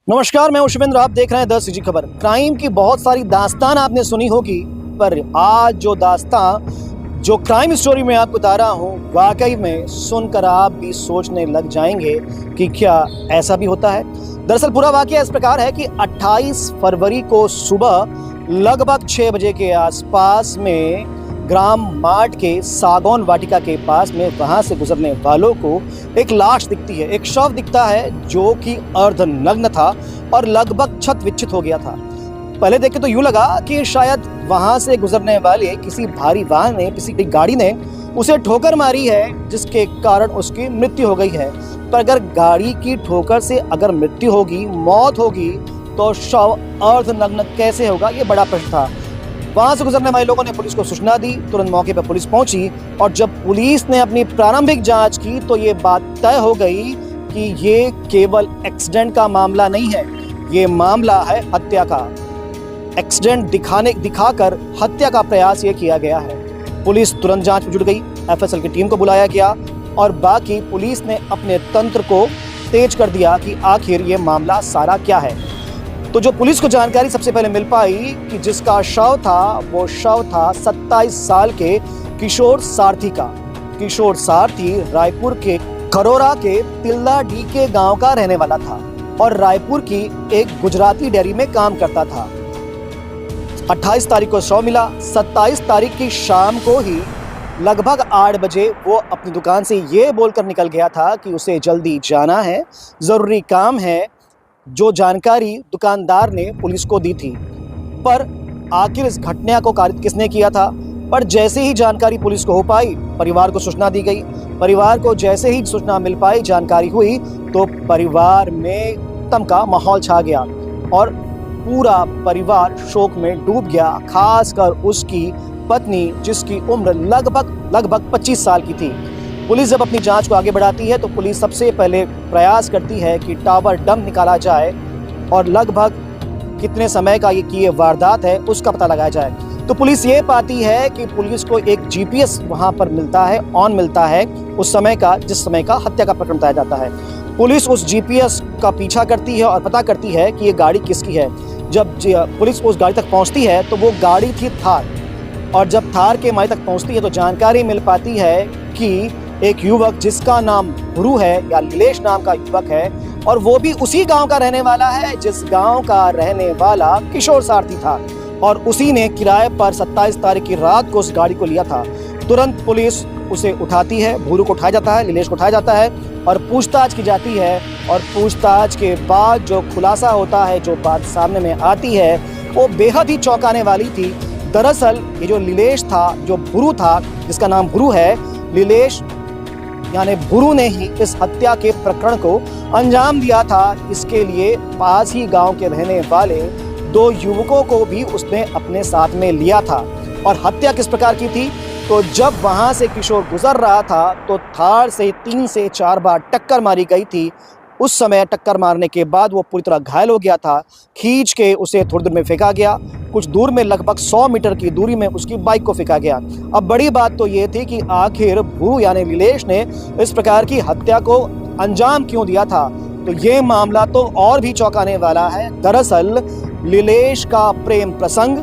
नमस्कार, मैं हूं शिवेंद्र। आप देख रहे हैं 10 खबर। क्राइम की बहुत सारी दास्तान आपने सुनी होगी, पर आज जो क्राइम स्टोरी मैं आपको बता रहा हूं, वाकई में सुनकर आप भी सोचने लग जाएंगे कि क्या ऐसा भी होता है। दरअसल पूरा वाकया इस प्रकार है कि 28 फरवरी को सुबह लगभग 6 बजे के आसपास में ग्राम मार्ट के सागौन वाटिका के पास में वहां से गुजरने वालों को एक लाश दिखती है, एक शव दिखता है जो कि अर्धनग्न था और लगभग छत विच्छित हो गया था। पहले देख के तो यूं लगा कि शायद वहां से गुजरने वाले किसी भारी वाहन ने, किसी गाड़ी ने उसे ठोकर मारी है, जिसके कारण उसकी मृत्यु हो गई है। पर अगर गाड़ी की ठोकर से अगर मृत्यु होगी, मौत होगी, तो शव अर्धनग्न कैसे होगा, ये बड़ा प्रश्न था। वहां से गुजरने वाले लोगों ने पुलिस को सूचना दी। तुरंत मौके पर पुलिस पहुंची और जब पुलिस ने अपनी प्रारंभिक जांच की तो ये बात तय हो गई कि ये केवल एक्सीडेंट का मामला नहीं है, ये मामला है हत्या का। एक्सीडेंट दिखाकर हत्या का प्रयास ये किया गया है। पुलिस तुरंत जांच में जुट गई, एफएसएल की टीम को बुलाया गया और बाकी पुलिस ने अपने तंत्र को तेज कर दिया कि आखिर ये मामला सारा क्या है। तो जो पुलिस को जानकारी सबसे पहले मिल पाई कि जिसका शव था वो शव था 27 साल के किशोर सारथी का। किशोर सारथी रायपुर के खरोरा के तिल्ला डी के गांव का रहने वाला था और रायपुर की एक गुजराती डेयरी में काम करता था। 28 तारीख को शव मिला। 27 तारीख की शाम को ही लगभग 8 बजे वो अपनी दुकान से ये बोलकर निकल गया था कि उसे जल्दी जाना है, जरूरी काम है, जो जानकारी दुकानदार ने पुलिस को दी थी। पर आखिर इस घटना को कारित किसने किया था? पर जैसे ही जानकारी पुलिस को हो पाई, परिवार को सूचना दी गई। परिवार को जैसे ही सूचना मिल पाई, जानकारी हुई, तो परिवार में तम का माहौल छा गया और पूरा परिवार शोक में डूब गया, खासकर उसकी पत्नी जिसकी उम्र लगभग 25 साल की थी। पुलिस जब अपनी जांच को आगे बढ़ाती है तो पुलिस सबसे पहले प्रयास करती है कि टावर डंप निकाला जाए और लगभग कितने समय का ये वारदात है उसका पता लगाया जाए। तो पुलिस ये पाती है कि पुलिस को एक जीपीएस वहां पर मिलता है, ऑन मिलता है उस समय का, जिस समय का हत्या का प्रकरण बताया जाता है। पुलिस उस जीपीएस का पीछा करती है और पता करती है कि ये गाड़ी किसकी है। जब पुलिस उस गाड़ी तक पहुंचती है तो वो गाड़ी थी थार, और जब थार के माई तक पहुंचती है तो जानकारी मिल पाती है कि एक युवक जिसका नाम गुरु है या नीलेश नाम का युवक है, और वो भी उसी गांव का रहने वाला है जिस गांव का रहने वाला किशोर सारथी था, और उसी ने किराए पर 27 तारीख की रात को उस गाड़ी को लिया था। तुरंत पुलिस उसे उठाती है, गुरु को उठाया जाता है, नीलेश को उठाया जाता है और पूछताछ की जाती है। और पूछताछ के बाद जो खुलासा होता है, जो बात सामने में आती है, वो बेहद ही चौंकाने वाली थी। दरअसल ये जो नीलेश था, जो गुरु था, जिसका नाम गुरु है, नीलेश यानी गुरु ने ही इस हत्या के प्रकरण को अंजाम दिया था। इसके लिए पास ही गांव के रहने वाले 2 युवकों को भी उसने अपने साथ में लिया था। और हत्या किस प्रकार की थी? तो जब वहां से किशोर गुजर रहा था तो थार से 3 से 4 बार टक्कर मारी गई थी। उस समय टक्कर मारने के बाद वो पूरी तरह घायल हो गया था। खींच के उसे थोड़ी दूर में फेंका गया। कुछ दूर में लगभग 100 मीटर की दूरी में उसकी बाइक को फेंका गया। अब बड़ी बात तो ये थी कि आखिर गुरु यानी नीलेश ने इस प्रकार की हत्या को अंजाम क्यों दिया था। तो ये मामला तो और भी चौंकाने वाला है। दरअसल नीलेश का प्रेम प्रसंग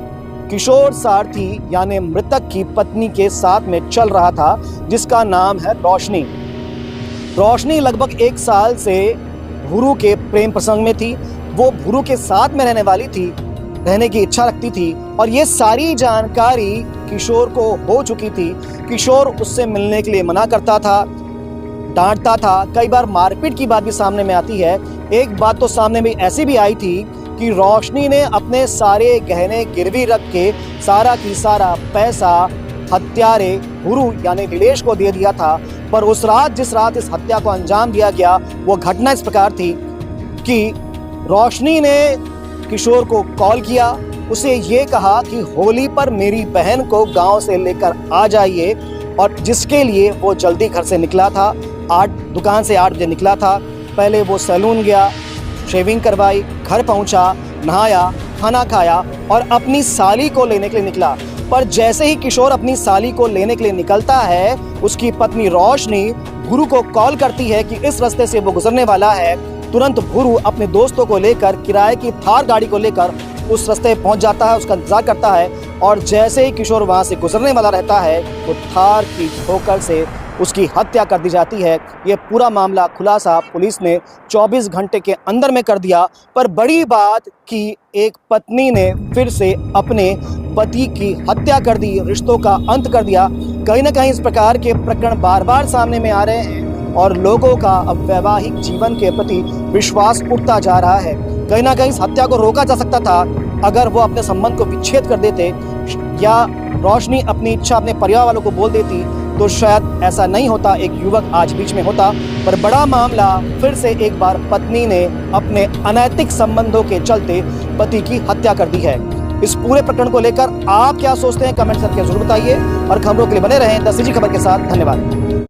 किशोर सारथी यानी मृतक की पत्नी के साथ में चल रहा था, जिसका नाम है रोशनी। रोशनी लगभग 1 साल से गुरु के प्रेम प्रसंग में थी। वो गुरु के साथ में रहने वाली थी, रहने की इच्छा रखती थी, और ये सारी जानकारी किशोर को हो चुकी थी। किशोर उससे मिलने के लिए मना करता था, डांटता था, कई बार मारपीट की बात भी सामने में आती है। एक बात तो सामने में ऐसी भी आई थी कि रोशनी ने अपने सारे गहने गिरवी रख के सारा की सारा पैसा हत्यारे गुरु यानी नीलेश को दे दिया था। पर उस रात, जिस रात इस हत्या को अंजाम दिया गया, वो घटना इस प्रकार थी कि रोशनी ने किशोर को कॉल किया, उसे ये कहा कि होली पर मेरी बहन को गांव से लेकर आ जाइए, और जिसके लिए वो जल्दी घर से निकला था। दुकान से 8 बजे निकला था। पहले वो सैलून गया, शेविंग करवाई, घर पहुंचा, नहाया, खाना खाया और अपनी साली को लेने के लिए निकला। पर जैसे ही किशोर अपनी साली को लेने के लिए निकलता है, उसकी पत्नी रोशनी गुरु को कॉल करती है कि इस रास्ते से वो गुजरने वाला है तुरंत भूरू अपने दोस्तों को लेकर किराए की थार गाड़ी को लेकर उस रास्ते पहुंच जाता है, उसका इंतजार करता है और जैसे ही किशोर वहां से गुजरने वाला रहता है तो थार की ठोकर से उसकी हत्या कर दी जाती है। ये पूरा मामला खुलासा पुलिस ने 24 घंटे के अंदर में कर दिया। पर बड़ी बात कि एक पत्नी ने फिर से अपने पति की हत्या कर दी, रिश्तों का अंत कर दिया। कहीं ना कहीं इस प्रकार के प्रकरण बार बार सामने में आ रहे हैं और लोगों का अब वैवाहिक जीवन के प्रति विश्वास उठता जा रहा है। कहीं ना कहीं इस हत्या को रोका जा सकता था अगर वो अपने संबंध को विच्छेद कर देते या रोशनी अपनी इच्छा अपने परिवार वालों को बोल देती तो शायद ऐसा नहीं होता, एक युवक आज बीच में होता। पर बड़ा मामला फिर से एक बार पत्नी ने अपने अनैतिक संबंधों के चलते पति की हत्या कर दी है। इस पूरे प्रकरण को लेकर आप क्या सोचते हैं कमेंट करके जरूर बताइए और खबरों के लिए बने रहें 10 खबर के साथ। धन्यवाद।